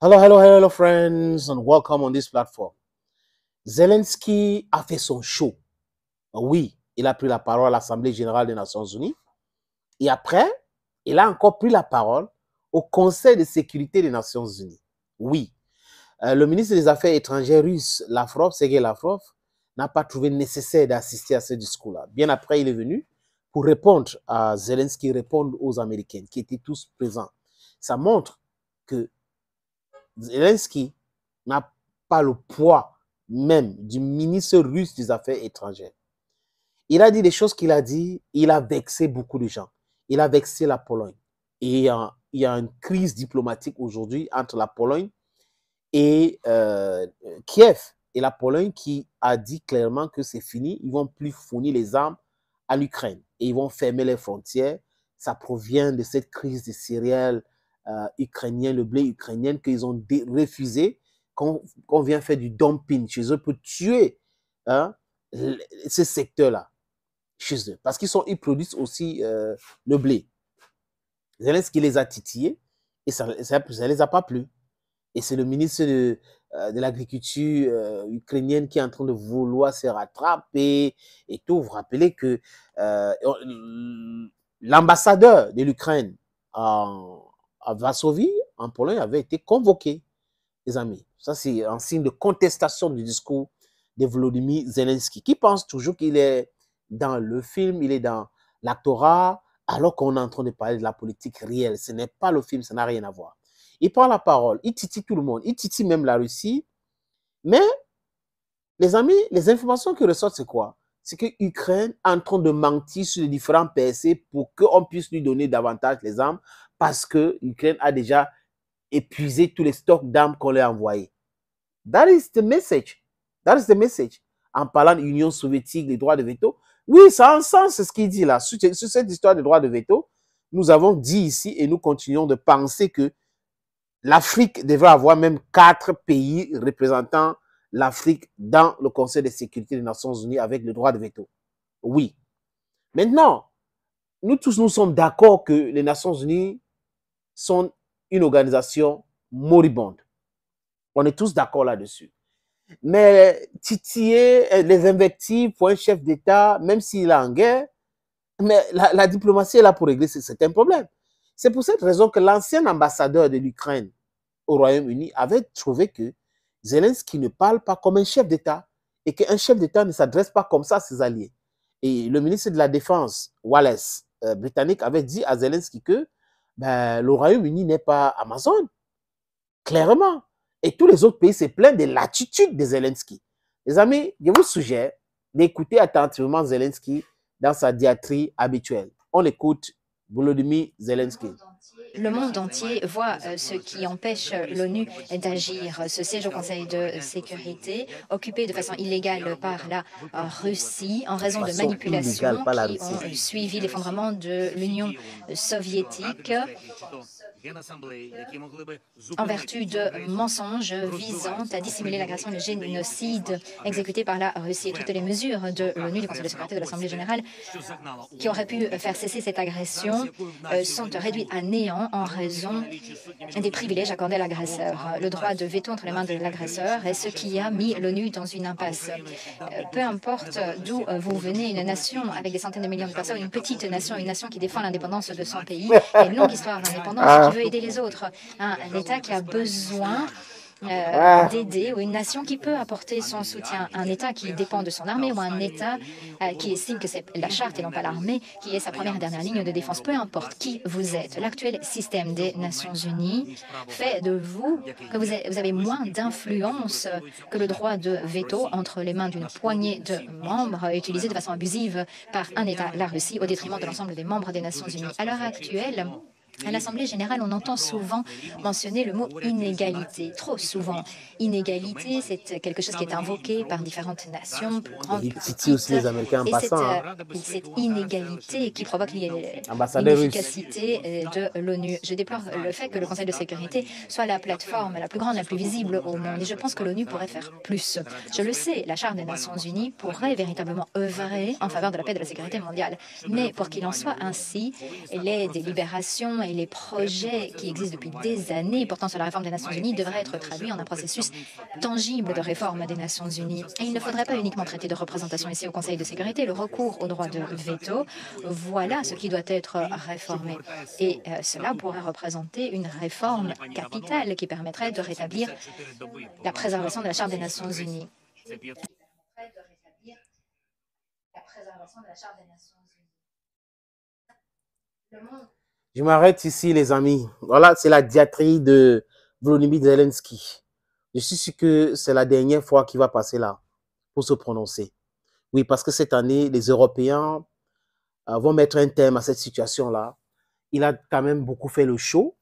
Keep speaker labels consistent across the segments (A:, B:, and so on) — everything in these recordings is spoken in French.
A: Hello, friends, and welcome on this platform. Zelensky a fait son show. Oui, il a pris la parole à l'Assemblée générale des Nations Unies. Et après, il a encore pris la parole au Conseil de sécurité des Nations Unies. Oui, le ministre des Affaires étrangères russe, Lavrov, Sergei Lavrov, n'a pas trouvé nécessaire d'assister à ce discours-là. Bien après, il est venu pour répondre à Zelensky, répondre aux Américains qui étaient tous présents. Ça montre que Zelensky n'a pas le poids même du ministre russe des Affaires étrangères. Il a dit des choses qu'il a dit, il a vexé beaucoup de gens. Il a vexé la Pologne. Et il y a une crise diplomatique aujourd'hui entre la Pologne et Kiev. Et la Pologne qui a dit clairement que c'est fini, ils ne vont plus fournir les armes à l'Ukraine. Et ils vont fermer les frontières. Ça provient de cette crise des céréales ukrainiennes, le blé ukrainien qu'ils ont refusé, qu'on vient faire du dumping chez eux pour tuer ce secteur-là chez eux. Parce qu'ils produisent aussi le blé. Zelensky les a titillés et ça ne les a pas plu. Et c'est le ministre de l'agriculture ukrainienne qui est en train de vouloir se rattraper et tout. Vous vous rappelez que l'ambassadeur de l'Ukraine à Varsovie, en Pologne, avait été convoqué, les amis. Ça, c'est un signe de contestation du discours de Volodymyr Zelensky, qui pense toujours qu'il est dans le film, il est dans l'actorat, alors qu'on est en train de parler de la politique réelle. Ce n'est pas le film, ça n'a rien à voir. Il prend la parole, il titille tout le monde, il titille même la Russie. Mais, les amis, les informations qui ressortent, c'est quoi? C'est que l'Ukraine est en train de mentir sur les différents PC pour qu'on puisse lui donner davantage les armes parce que l'Ukraine a déjà épuisé tous les stocks d'armes qu'on lui a envoyés. That is the message. That is the message. En parlant de l'Union soviétique, des droits de veto, oui, ça a un sens, c'est ce qu'il dit là. Sur cette histoire des droits de veto, nous avons dit ici et nous continuons de penser que l'Afrique devrait avoir même 4 pays représentant l'Afrique dans le Conseil de sécurité des Nations Unies avec le droit de veto. Oui. Maintenant, nous tous, nous sommes d'accord que les Nations Unies sont une organisation moribonde. On est tous d'accord là-dessus. Mais titiller les invectives pour un chef d'État, même s'il est en guerre, mais la diplomatie est là pour régler certains problèmes. C'est pour cette raison que l'ancien ambassadeur de l'Ukraine au Royaume-Uni avait trouvé que Zelensky ne parle pas comme un chef d'État et qu'un chef d'État ne s'adresse pas comme ça à ses alliés. Et le ministre de la Défense, Wallace, britannique, avait dit à Zelensky que le Royaume-Uni n'est pas Amazon, clairement. Et tous les autres pays se plaignent de l'attitude de Zelensky. Les amis, je vous suggère d'écouter attentivement Zelensky dans sa diatribe habituelle. On écoute Volodymyr Zelensky.
B: Le monde entier voit ce qui empêche l'ONU d'agir. Ce siège au Conseil de sécurité, occupé de façon illégale par la Russie, en raison de manipulations qui ont suivi l'effondrement de l'Union soviétique, en vertu de mensonges visant à dissimuler l'agression et le génocide exécuté par la Russie. Et toutes les mesures de l'ONU, du Conseil de sécurité, de l'Assemblée générale, qui auraient pu faire cesser cette agression, sont réduites à néant en raison des privilèges accordés à l'agresseur. Le droit de veto entre les mains de l'agresseur est ce qui a mis l'ONU dans une impasse. Peu importe d'où vous venez, une nation avec des centaines de millions de personnes, une petite nation, une nation qui défend l'indépendance de son pays, et une longue histoire d'indépendance, qui veut aider les autres. Un État qui a besoin d'aider, ou une nation qui peut apporter son soutien, un État qui dépend de son armée ou un État qui estime que c'est la charte et non pas l'armée qui est sa première et dernière ligne de défense. Peu importe qui vous êtes, l'actuel système des Nations Unies fait de vous que vous avez moins d'influence que le droit de veto entre les mains d'une poignée de membres utilisé de façon abusive par un État, la Russie, au détriment de l'ensemble des membres des Nations Unies. À l'heure actuelle, à l'Assemblée générale, on entend souvent mentionner le mot inégalité, trop souvent. Inégalité, c'est quelque chose qui est invoqué par différentes nations, plus grandes, plus petites.
A: Aussi les Américains en passant,
B: et cette inégalité qui provoque l'inefficacité de l'ONU. Je déplore le fait que le Conseil de sécurité soit la plateforme la plus grande, la plus visible au monde. Et je pense que l'ONU pourrait faire plus. Je le sais, la Charte des Nations Unies pourrait véritablement œuvrer en faveur de la paix et de la sécurité mondiale. Mais pour qu'il en soit ainsi, les délibérations, visions et les projets qui existent depuis des années portant sur la réforme des Nations Unies devraient être traduits en un processus tangible de réforme des Nations Unies. Et il ne faudrait pas uniquement traiter de représentation ici au Conseil de sécurité. Le recours au droit de veto, voilà ce qui doit être réformé. Et cela pourrait représenter une réforme capitale qui permettrait de rétablir la préservation de la Charte des Nations Unies.
A: Je m'arrête ici, les amis. Voilà, c'est la diatribe de Volodymyr Zelensky. Je suis sûr que c'est la dernière fois qu'il va passer là pour se prononcer. Oui, parce que cette année, les Européens vont mettre un terme à cette situation-là. Il a quand même beaucoup fait le show.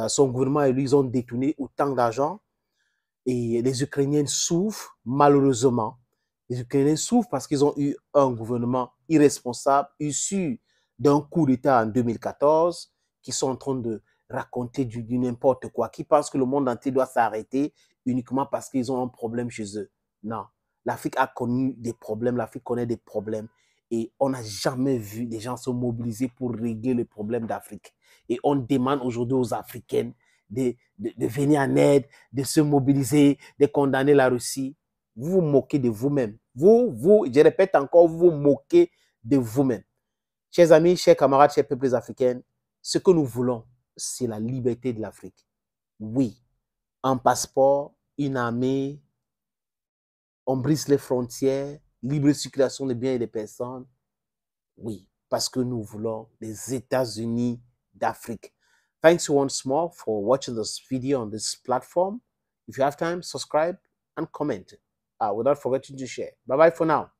A: Son gouvernement et lui, ils ont détourné autant d'argent. Et les Ukrainiens souffrent, malheureusement. Les Ukrainiens souffrent parce qu'ils ont eu un gouvernement irresponsable, issu d'un coup d'État en 2014, qui sont en train de raconter du n'importe quoi, qui pensent que le monde entier doit s'arrêter uniquement parce qu'ils ont un problème chez eux. Non. L'Afrique a connu des problèmes, l'Afrique connaît des problèmes. Et on n'a jamais vu des gens se mobiliser pour régler les problèmes d'Afrique. Et on demande aujourd'hui aux Africaines de venir en aide, de se mobiliser, de condamner la Russie. Vous vous moquez de vous-même. Je répète encore, vous vous moquez de vous-même. Chers amis, chers camarades, chers peuples africains, ce que nous voulons, c'est la liberté de l'Afrique. Oui, un passeport, une armée, on brise les frontières, libre circulation des biens et des personnes. Oui, parce que nous voulons les États-Unis d'Afrique. Thanks once more for watching this video on this platform. If you have time, subscribe and comment without forgetting to share. Bye-bye for now.